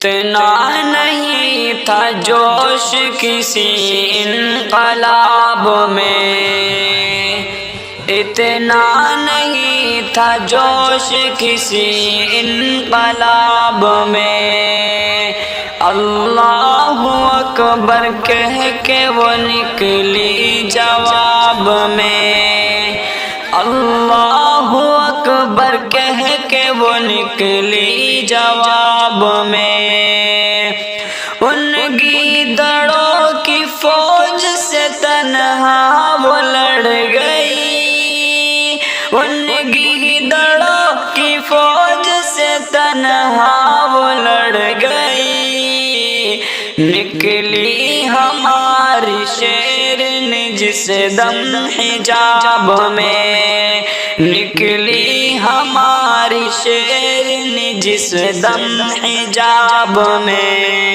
اتنا نہیں تھا جوش کسی انقلاب میں، اتنا نہیں تھا جوش کسی انقلاب میں، اللہ اکبر کہہ کے وہ نکلی جواب میں، اللہ اکبر کہہ کے وہ نکلی جواب میں، ان گیدڑوں کی فوج سے تنہا وہ لڑ گئی، ان گیدڑوں کی فوج سے تنہا وہ لڑ گئی، نکلی ہماری شیرنی جس دم حجاب میں، نکلی ہماری شیرنی جس دم حجاب میں۔